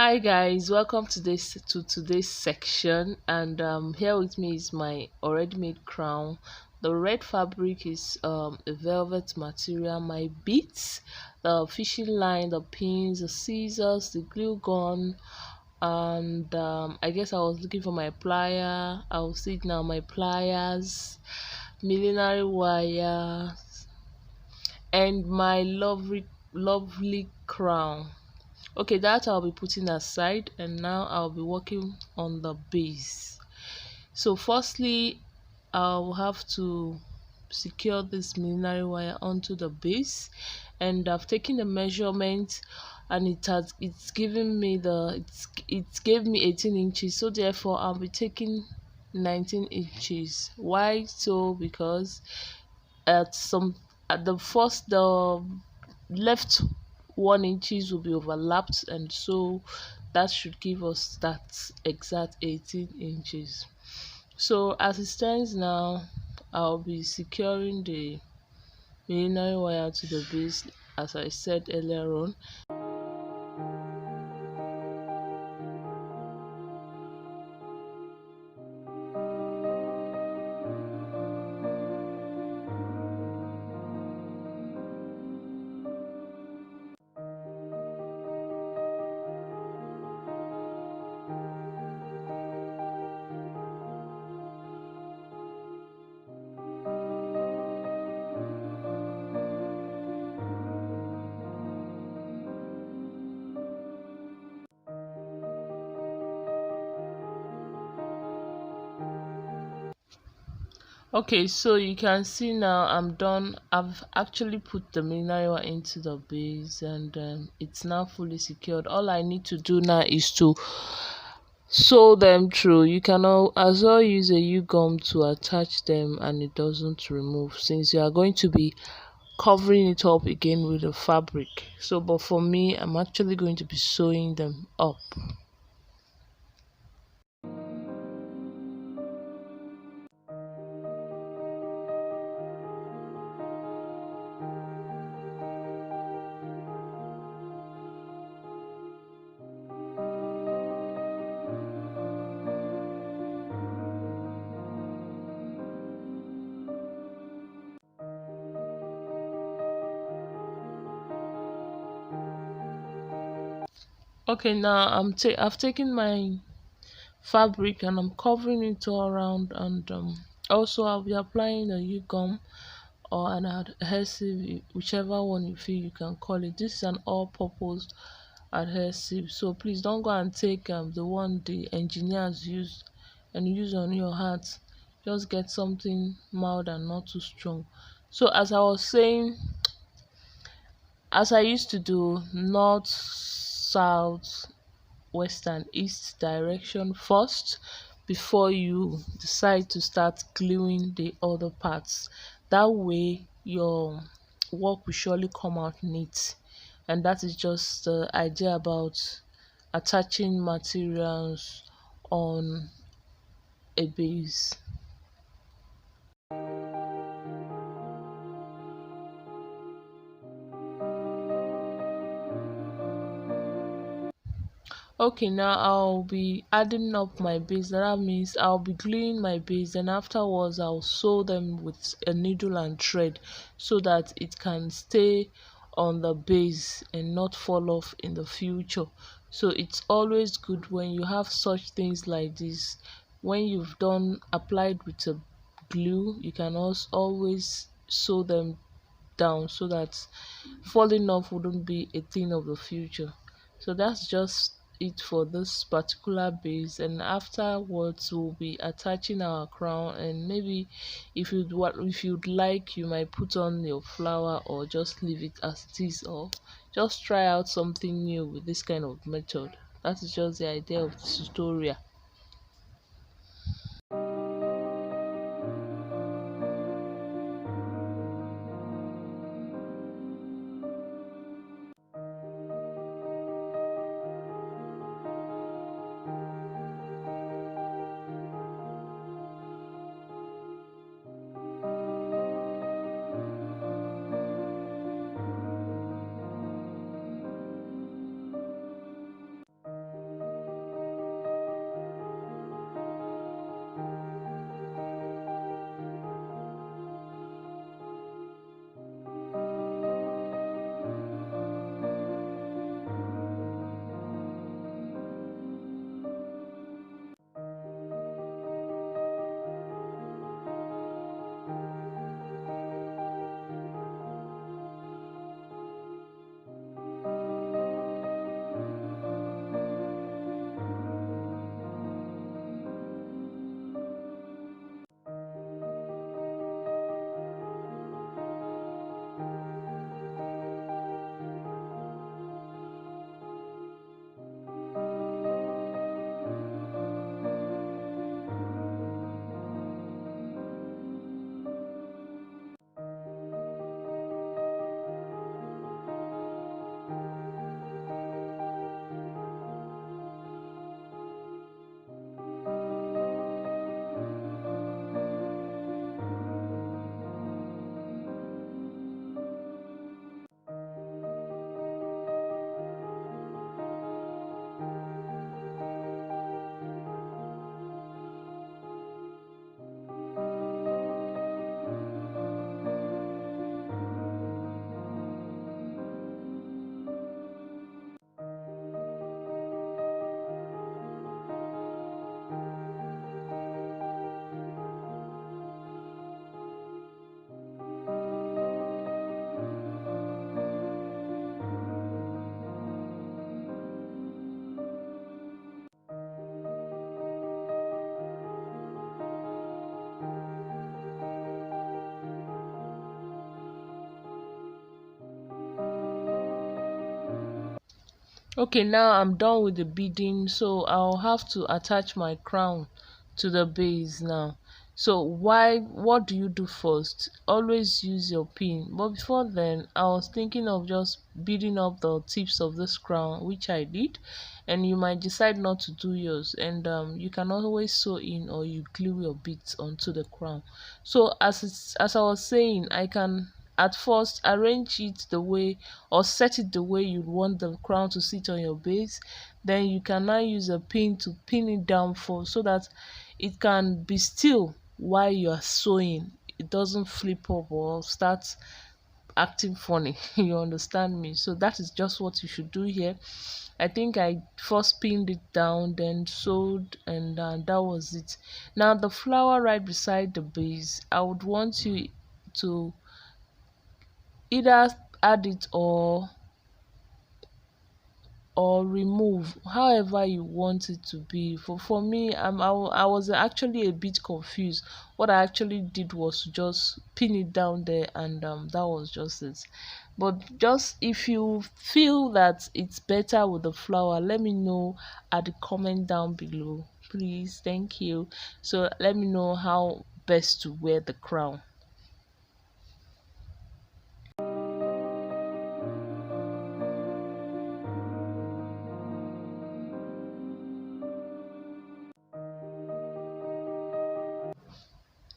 Hi guys, welcome to today's section, and here with me is my already made crown. The red fabric is a velvet material. My beads, the fishing line, the pins, the scissors, the glue gun, and I guess I was looking for my plier. I'll see it now. My pliers, millinery wire, and my lovely crown. Okay, that I'll be putting aside, and now I'll be working on the base. So firstly, I'll have to secure this millinery wire onto the base, and I've taken the measurement, and it's given me it gave me 18 inches, so therefore I'll be taking 19 inches. Why so? Because at some at the first the left 1 inches will be overlapped, and so that should give us that exact 18 inches. So as it stands now, I'll be securing the millinery wire to the base as I said earlier on. Okay, so you can see now I'm done. I've actually put the millinery wire into the base, and it's now fully secured. All I need to do now is to sew them through. You can as well use a U-gum to attach them, and it doesn't remove, since you are going to be covering it up again with the fabric. So but for me, I'm actually going to be sewing them up. Okay, now I've taken my fabric and I'm covering it all around, and also I'll be applying a U-gum or an adhesive, whichever one you feel you can call it. This is an all-purpose adhesive, so please don't go and take the one the engineers use and use on your hands. Just get something mild and not too strong. So as I was saying, as I used to do, north, south, west and east direction first before you decide to start gluing the other parts. That way your work will surely come out neat, and that is just the idea about attaching materials on a base. Okay, now I'll be adding up my base. That means I'll be gluing my base, and afterwards I'll sew them with a needle and thread so that it can stay on the base and not fall off in the future. So it's always good when you have such things like this. When you've done applied with a glue, you can also always sew them down so that falling off wouldn't be a thing of the future. So that's just it for this particular base, and afterwards we'll be attaching our crown, and maybe if you'd like, you might put on your flower or just leave it as it is, or just try out something new with this kind of method. That is just the idea of the tutorial. Okay, now I'm done with the beading, so I'll have to attach my crown to the base now. So what do you do first? Always use your pin. But before then, I was thinking of just beading up the tips of this crown, which I did, and you might decide not to do yours, and you can always sew in or you glue your beads onto the crown. So as I was saying, I can at first arrange it the way or set it the way you want the crown to sit on your base. Then you can now use a pin to pin it down for so that it can be still while you are sewing. It doesn't flip up or start acting funny. You understand me? So that is just what you should do here. I think I first pinned it down, then sewed, and that was it. Now the flower right beside the base, I would want you to either add it or remove, however you want it to be. For me, I was actually a bit confused. What I actually did was to just pin it down there, and that was just it. But just if you feel that it's better with the flower, let me know at the comment down below, please. Thank you. So let me know how best to wear the crown.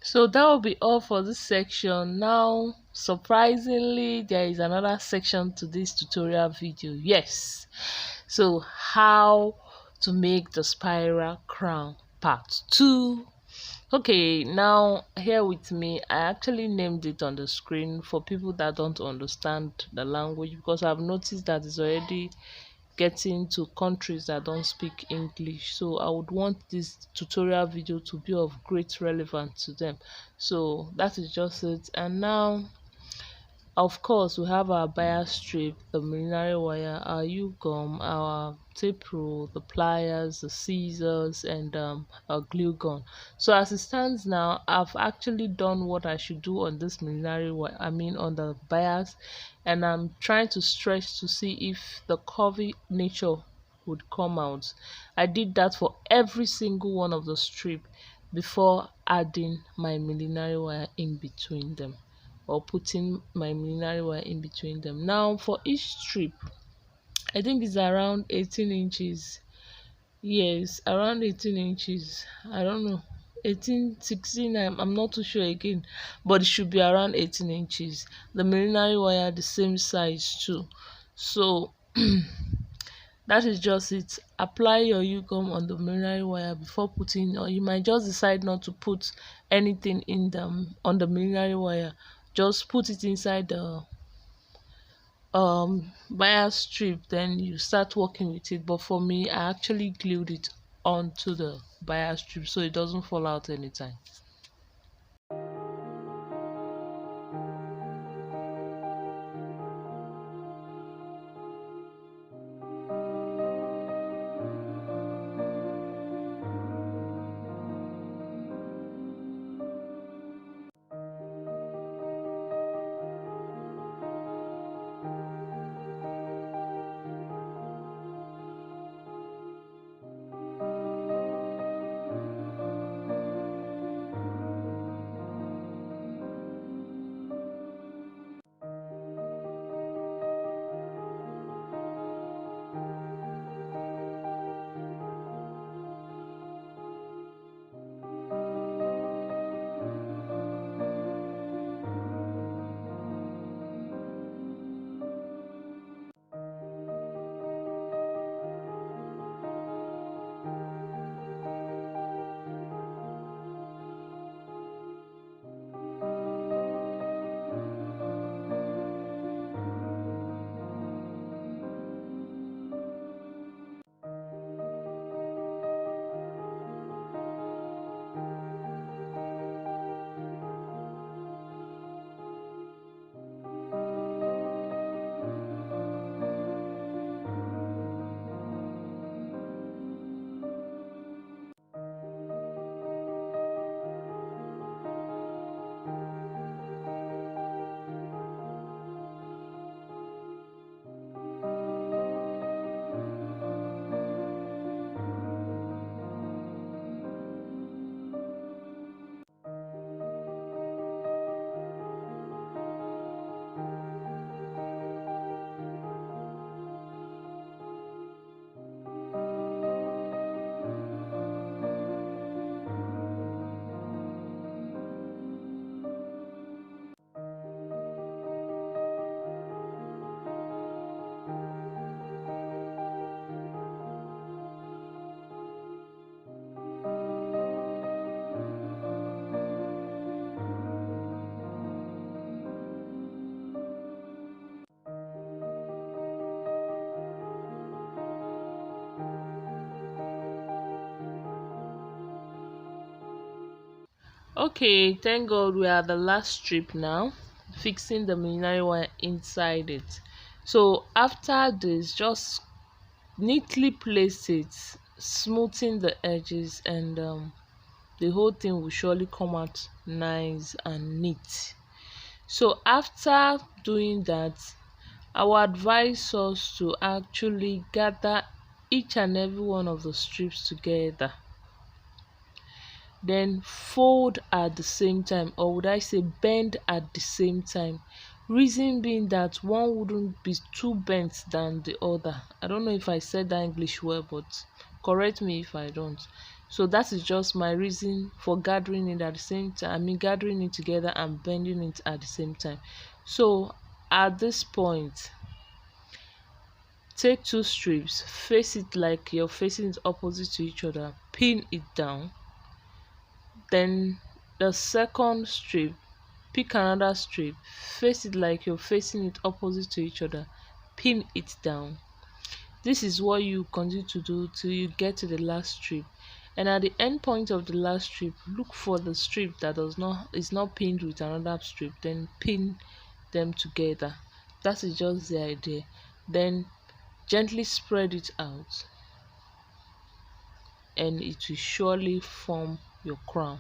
So that will be all for this section. Now, surprisingly, there is another section to this tutorial video. Yes. So how to make the spiral crown part 2. Okay, now here with me, I actually named it on the screen for people that don't understand the language, because I've noticed that it's already getting to countries that don't speak English. So I would want this tutorial video to be of great relevance to them. So that is just it. And now, of course, we have our bias strip, the millinery wire, our U-gum, our tape rule, the pliers, the scissors, and our glue gun. So as it stands now, I've actually done what I should do on this millinery wire, I mean on the bias, and I'm trying to stretch to see if the curvy nature would come out. I did that for every single one of the strip before adding my millinery wire in between them, or putting my millinery wire in between them. Now for each strip, I think it's around 18 inches. Yes, around 18 inches. I don't know. 18, 16, I'm not too sure again, but it should be around 18 inches. The millinery wire the same size too. So that is just it. Apply your U-gum on the millinery wire before putting, or you might just decide not to put anything in them on the millinery wire. Just put it inside the bias strip, then you start working with it. But for me, I actually glued it onto the bias strip so it doesn't fall out anytime. Okay, thank God we are the last strip now, fixing the millinery one inside it. So after this, just neatly place it, smoothing the edges, and the whole thing will surely come out nice and neat. So after doing that, I would advise us to actually gather each and every one of the strips together, then fold at the same time, or would I say bend at the same time. Reason being that one wouldn't be too bent than the other. I don't know if I said that English well, but correct me if I don't. So that is just my reason for gathering it at the same time. I mean, gathering it together and bending it at the same time. So at this point, take two strips, face it like you're facing it opposite to each other, pin it down. Then the second strip, pick another strip, face it like you're facing it opposite to each other, pin it down. This is what you continue to do till you get to the last strip. And at the end point of the last strip, look for the strip that is not pinned with another strip, then pin them together. That is just the idea. Then gently spread it out, and it will surely form your crown.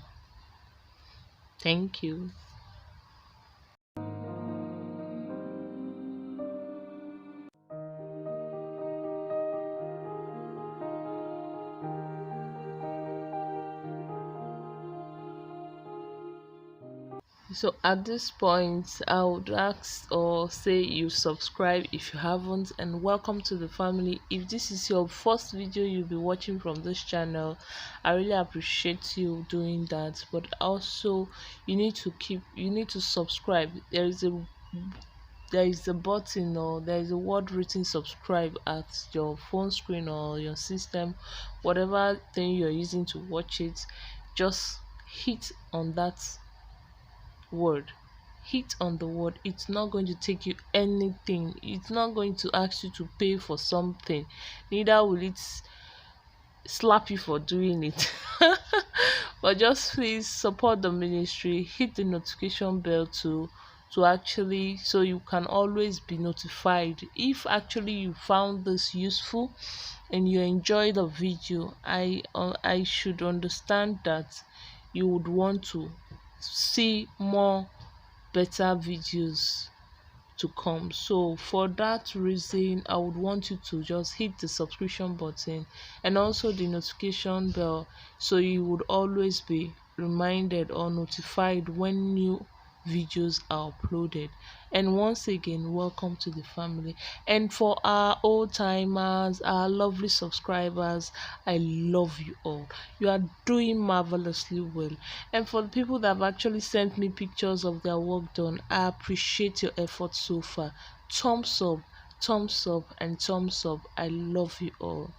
Thank you. So at this point, I would ask or say you subscribe if you haven't, and welcome to the family. If this is your first video you'll be watching from this channel, I really appreciate you doing that. But also, you need to subscribe. There is a button, or there is a word written subscribe at your phone screen or your system, whatever thing you're using to watch it. Just hit on that word, hit on the word. It's not going to take you anything, it's not going to ask you to pay for something, neither will it slap you for doing it. But just please support the ministry, hit the notification bell to actually, so you can always be notified if actually you found this useful and you enjoy the video. I should understand that you would want to see more better videos to come. So for that reason, I would want you to just hit the subscription button and also the notification bell, so you would always be reminded or notified when new videos are uploaded. And once again, welcome to the family. And for our old timers, our lovely subscribers, I love you all. You are doing marvelously well. And for the people that have actually sent me pictures of their work done, I appreciate your efforts so far. Thumbs up, and thumbs up. I love you all.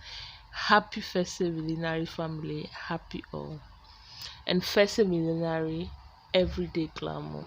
Happy FeSe Millinery family. Happy all. And FeSe Millinery, everyday glamour.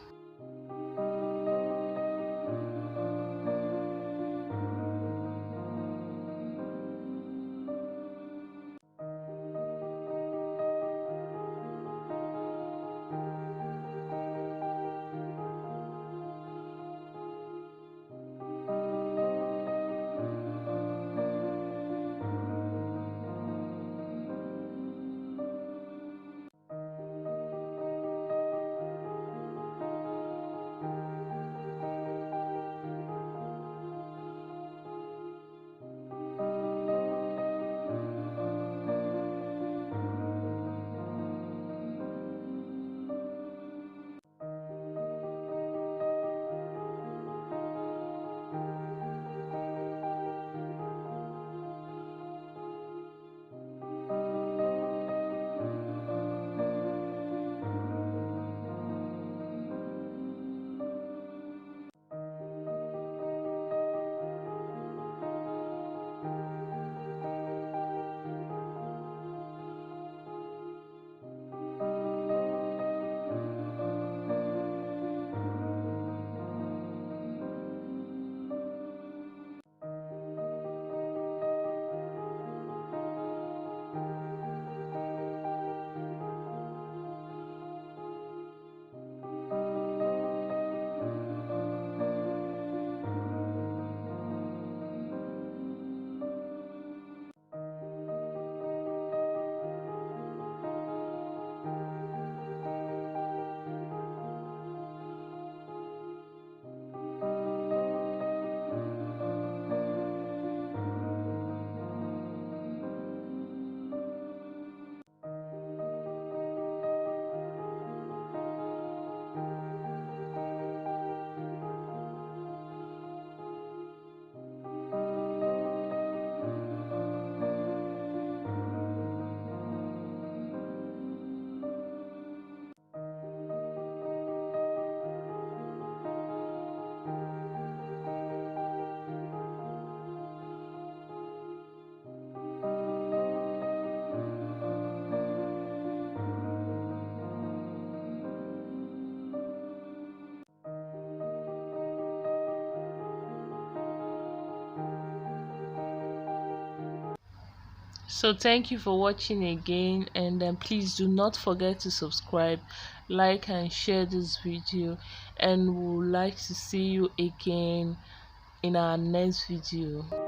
So thank you for watching again, and please do not forget to subscribe, like and share this video, and we would like to see you again in our next video.